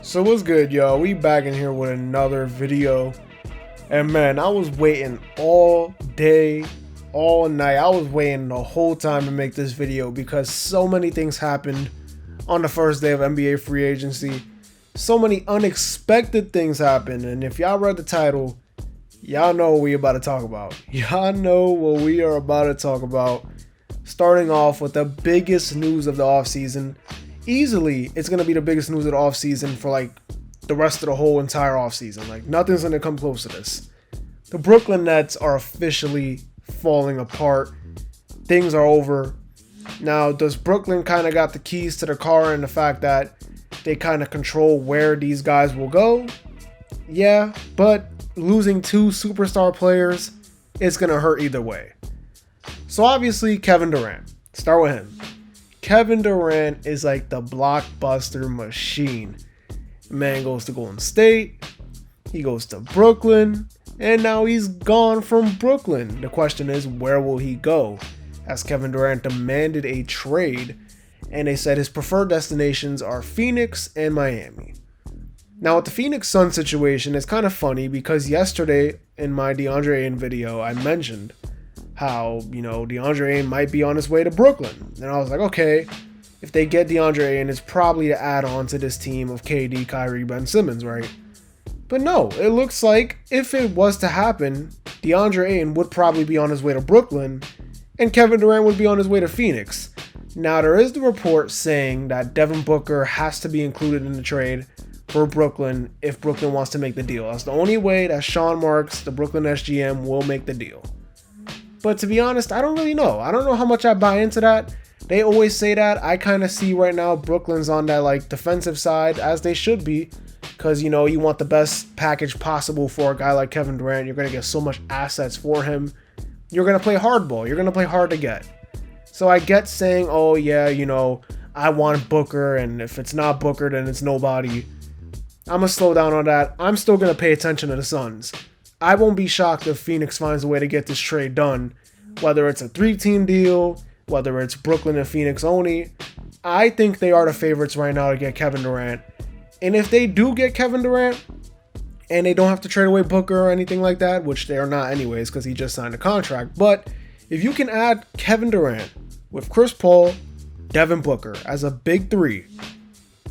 So what's good, y'all? We back in here with another video. And man, I was waiting all day, all night. I was waiting the whole time to make this video because so many things happened on the first day of NBA free agency. So many unexpected things happened. And if y'all read the title, y'all know what we about to talk about. Y'all know what we are about to talk about. Starting off with the biggest news of the offseason. Easily, it's going to be the biggest news of the offseason for like the rest of the whole entire offseason. Like, nothing's going to come close to this. The Brooklyn Nets are officially falling apart. Things are over. Now, does Brooklyn kind of got the keys to the car and the fact that they kind of control where these guys will go? Yeah, but losing two superstar players, it's going to hurt either way. So obviously, Kevin Durant. Start with him. Kevin Durant is like the blockbuster machine. Man goes to Golden State, he goes to Brooklyn, and now he's gone from Brooklyn. The question is, where will he go? As Kevin Durant demanded a trade, and they said his preferred destinations are Phoenix and Miami. Now with the Phoenix Suns situation, it's kind of funny because yesterday in my DeAndre Ayton video, I mentioned how, DeAndre Ayton might be on his way to Brooklyn. And I was like, okay, if they get DeAndre Ayton, it's probably to add on to this team of KD, Kyrie, Ben Simmons, right? But no, it looks like if it was to happen, DeAndre Ayton would probably be on his way to Brooklyn, and Kevin Durant would be on his way to Phoenix. Now, there is the report saying that Devin Booker has to be included in the trade for Brooklyn if Brooklyn wants to make the deal. That's the only way that Sean Marks, the Brooklyn SGM, will make the deal. But to be honest, I don't really know. I don't know how much I buy into that. They always say that. I kind of see right now Brooklyn's on that like defensive side, as they should be. Because, you want the best package possible for a guy like Kevin Durant. You're going to get so much assets for him. You're going to play hardball. You're going to play hard to get. So I get saying, oh yeah, I want Booker, and if it's not Booker, then it's nobody. I'm going to slow down on that. I'm still going to pay attention to the Suns. I won't be shocked if Phoenix finds a way to get this trade done, whether it's a 3-team deal, whether it's Brooklyn and Phoenix only. I think they are the favorites right now to get Kevin Durant. And if they do get Kevin Durant, and they don't have to trade away Booker or anything like that, which they are not anyways because he just signed a contract, but if you can add Kevin Durant with Chris Paul, Devin Booker as a big three,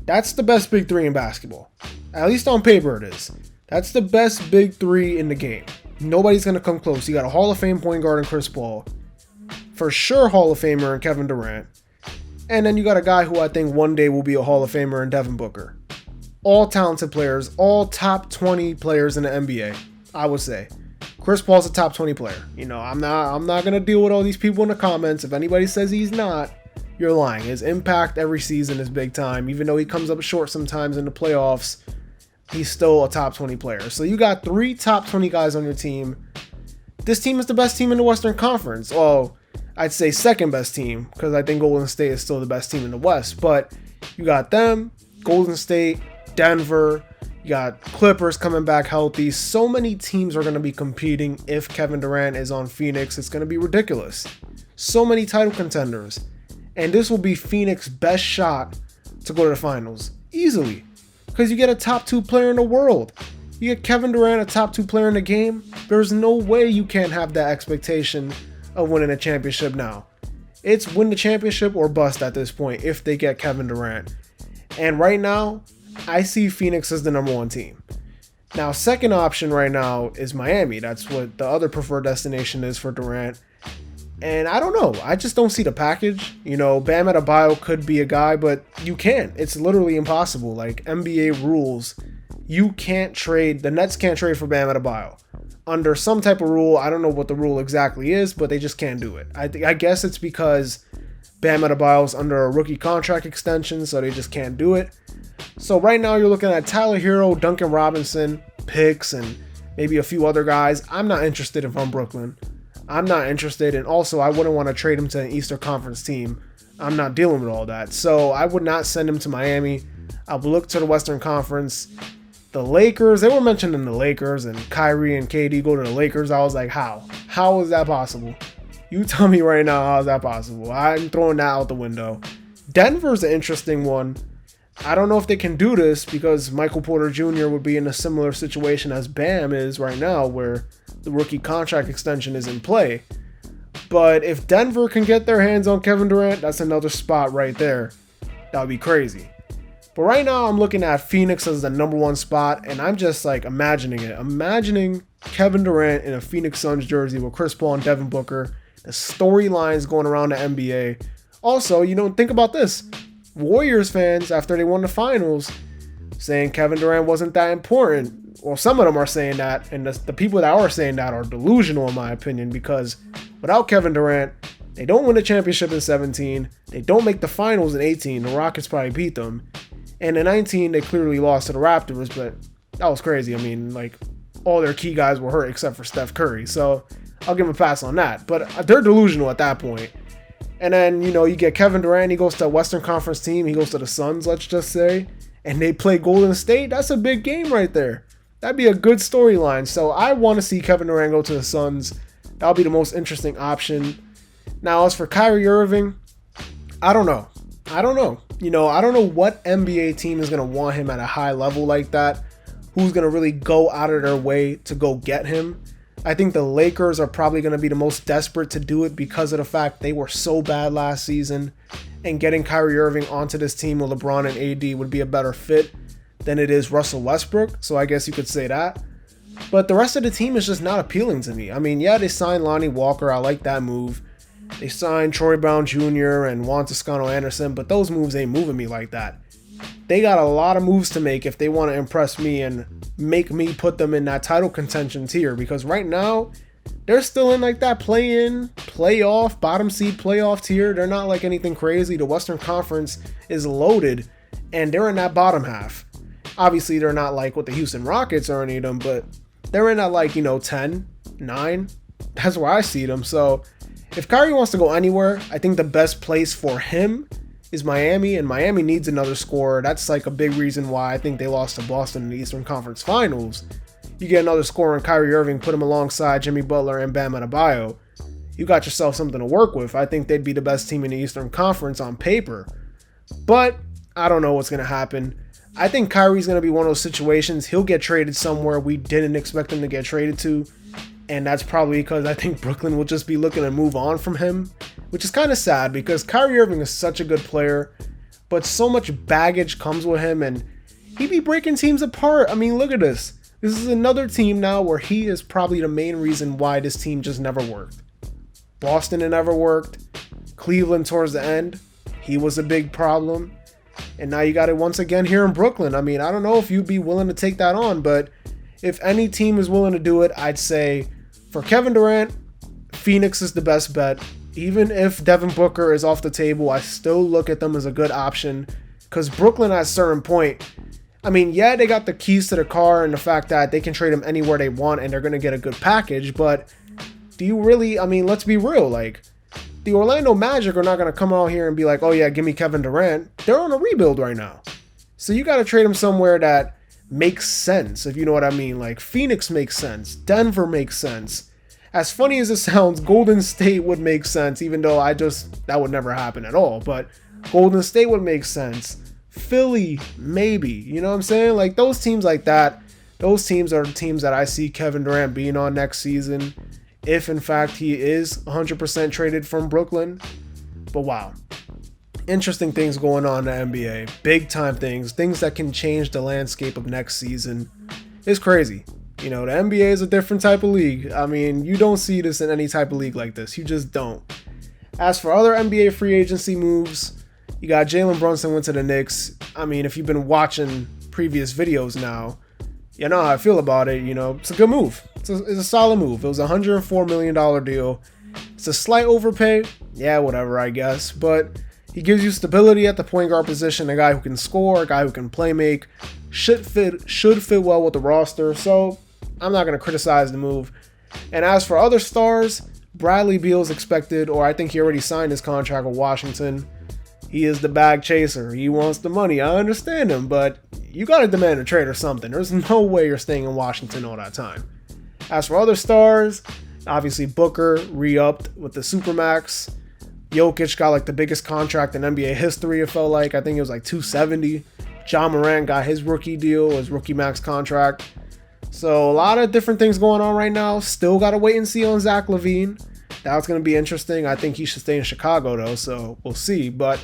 that's the best big three in basketball. At least on paper it is. That's the best big three in the game. Nobody's going to come close. You got a Hall of Fame point guard in Chris Paul. For sure Hall of Famer in Kevin Durant. And then you got a guy who I think one day will be a Hall of Famer in Devin Booker. All talented players. All top 20 players in the NBA, I would say. Chris Paul's a top 20 player. I'm not going to deal with all these people in the comments. If anybody says he's not, you're lying. His impact every season is big time. Even though he comes up short sometimes in the playoffs, he's still a top 20 player. So you got 3 top 20 guys on your team. This team is the best team in the Western Conference. Well, I'd say second best team because I think Golden State is still the best team in the West. But you got them, Golden State, Denver, you got Clippers coming back healthy. So many teams are going to be competing if Kevin Durant is on Phoenix. It's going to be ridiculous. So many title contenders. And this will be Phoenix's best shot to go to the finals. Easily. Because you get a top 2 player in the world. You get Kevin Durant, a top 2 player in the game. There's no way you can't have that expectation of winning a championship now. It's win the championship or bust at this point if they get Kevin Durant. And right now, I see Phoenix as the number 1 team. Now, second option right now is Miami. That's what the other preferred destination is for Durant. And I don't know. I just don't see the package. Bam Adebayo could be a guy, but you can't. It's literally impossible. Like NBA rules, you can't trade. The Nets can't trade for Bam Adebayo. Under some type of rule, I don't know what the rule exactly is, but they just can't do it. I guess it's because Bam Adebayo's under a rookie contract extension, so they just can't do it. So right now you're looking at Tyler Hero, Duncan Robinson, picks, and maybe a few other guys. I'm not interested if I'm Brooklyn. I'm not interested, and also I wouldn't want to trade him to an Eastern Conference team. I'm not dealing with all that. So I would not send him to Miami. I would look to the Western Conference. The Lakers, they were mentioning the Lakers, and Kyrie and KD go to the Lakers. I was like, how? How is that possible? You tell me right now, how is that possible? I'm throwing that out the window. Denver's an interesting one. I don't know if they can do this because Michael Porter Jr. would be in a similar situation as Bam is right now, where the rookie contract extension is in play. But if Denver can get their hands on Kevin Durant, that's another spot right there. That would be crazy. But right now I'm looking at Phoenix as the number one spot, and I'm just like imagining it. Imagining Kevin Durant in a Phoenix Suns jersey with Chris Paul and Devin Booker. The storylines going around the NBA. Also, think about this. Warriors fans, after they won the finals, saying Kevin Durant wasn't that important. Well, some of them are saying that, and the people that are saying that are delusional in my opinion, because without Kevin Durant, they don't win the championship in 17. They don't make the finals in 18. The Rockets probably beat them. And in 19, they clearly lost to the Raptors, but that was crazy. I mean, all their key guys were hurt except for Steph Curry. So I'll give them a pass on that. But they're delusional at that point. And then, you get Kevin Durant. He goes to a Western Conference team. He goes to the Suns, let's just say. And they play Golden State. That's a big game right there. That'd be a good storyline. So I want to see Kevin Durant go to the Suns. That'll be the most interesting option. Now, as for Kyrie Irving, I don't know. I don't know what NBA team is going to want him at a high level like that. Who's going to really go out of their way to go get him. I think the Lakers are probably going to be the most desperate to do it because of the fact they were so bad last season. And getting Kyrie Irving onto this team with LeBron and AD would be a better fit than it is Russell Westbrook. So I guess you could say that. But the rest of the team is just not appealing to me. I mean, yeah, they signed Lonnie Walker. I like that move. They signed Troy Brown Jr. and Juan Toscano Anderson, but those moves ain't moving me like that. They got a lot of moves to make if they want to impress me and make me put them in that title contention tier, because right now they're still in that play-in, playoff, bottom seed playoff tier. They're not like anything crazy. The Western Conference is loaded and they're in that bottom half. Obviously, they're not like with the Houston Rockets or any of them, but they're in that 10, 9. That's where I see them. So if Kyrie wants to go anywhere, I think the best place for him is Miami, and Miami needs another scorer. That's a big reason why I think they lost to Boston in the Eastern Conference Finals. You get another scorer in Kyrie Irving, put him alongside Jimmy Butler and Bam Adebayo. You got yourself something to work with. I think they'd be the best team in the Eastern Conference on paper. But I don't know what's going to happen. I think Kyrie's going to be one of those situations. He'll get traded somewhere we didn't expect him to get traded to. And that's probably because I think Brooklyn will just be looking to move on from him, which is kind of sad because Kyrie Irving is such a good player, but so much baggage comes with him and he be breaking teams apart. I mean, look at this. This is another team now where he is probably the main reason why this team just never worked. Boston, it never worked. Cleveland towards the end, he was a big problem. And now you got it once again here in Brooklyn. I mean, I don't know if you'd be willing to take that on, but if any team is willing to do it, I'd say for Kevin Durant, Phoenix is the best bet. Even if Devin Booker is off the table, I still look at them as a good option because Brooklyn at a certain point, I mean, yeah, they got the keys to the car and the fact that they can trade him anywhere they want and they're going to get a good package, but do you really, I mean, let's be real, the Orlando Magic are not going to come out here and be like, oh yeah, give me Kevin Durant. They're on a rebuild right now. So you got to trade him somewhere that makes sense, if you know what I mean. Phoenix makes sense. Denver makes sense. As funny as it sounds, Golden State would make sense, even though that would never happen at all. But Golden State would make sense. Philly, maybe. You know what I'm saying? Those teams like that, those teams are the teams that I see Kevin Durant being on next season, if in fact he is 100% traded from Brooklyn. But wow. Interesting things going on in the NBA. Big time things that can change the landscape of next season. It's crazy. The NBA is a different type of league. I mean, you don't see this in any type of league like this. You just don't. As for other NBA free agency moves, you got Jalen Brunson went to the Knicks. I mean, if you've been watching previous videos now, you know how I feel about it. It's a good move. It's a solid move. It was a $104 million deal. It's a slight overpay. Yeah, whatever, I guess. But he gives you stability at the point guard position, a guy who can score, a guy who can play make, should fit well with the roster. So I'm not going to criticize the move. And as for other stars, Bradley Beal's expected, or I think he already signed his contract with Washington. He is the bag chaser. He wants the money. I understand him, but you got to demand a trade or something. There's no way you're staying in Washington all that time. As for other stars, obviously Booker re-upped with the Supermax. Jokic got the biggest contract in NBA history, it felt like. I think it was 270. John Morant got his rookie deal, his rookie max contract. So a lot of different things going on right now. Still got to wait and see on Zach LaVine. That's going to be interesting. I think he should stay in Chicago though, so we'll see. But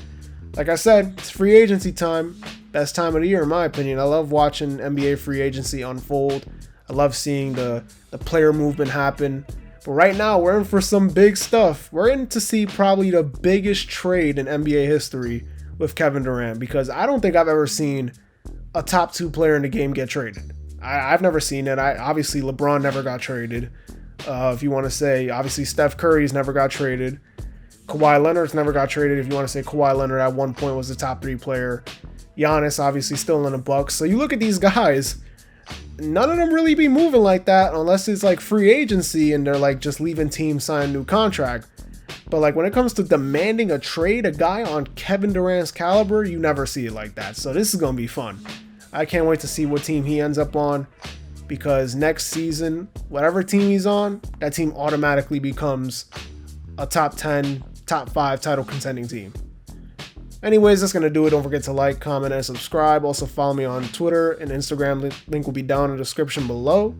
like I said, it's free agency time. Best time of the year in my opinion. I love watching NBA free agency unfold. I love seeing the player movement happen. But right now, we're in for some big stuff. We're in to see probably the biggest trade in NBA history with Kevin Durant, because I don't think I've ever seen a top 2 player in the game get traded. I've never seen it. Obviously, LeBron never got traded. If you want to say, obviously, Steph Curry's never got traded. Kawhi Leonard's never got traded. If you want to say Kawhi Leonard at one point was the top 3 player. Giannis, obviously, still in the Bucks. So you look at these guys, none of them really be moving like that unless it's like free agency and they're like just leaving teams, sign a new contract. But like when it comes to demanding a trade, a guy on Kevin Durant's caliber, you never see it like that. So this is going to be fun. I can't wait to see what team he ends up on, because next season, whatever team he's on, that team automatically becomes a top 10, top 5 title contending team. Anyways, that's going to do it. Don't forget to like, comment, and subscribe. Also follow me on Twitter and Instagram. Link will be down in the description below.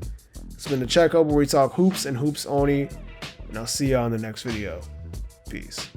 It's been the Checkup, where we talk hoops and hoops only. And I'll see you on the next video. Peace.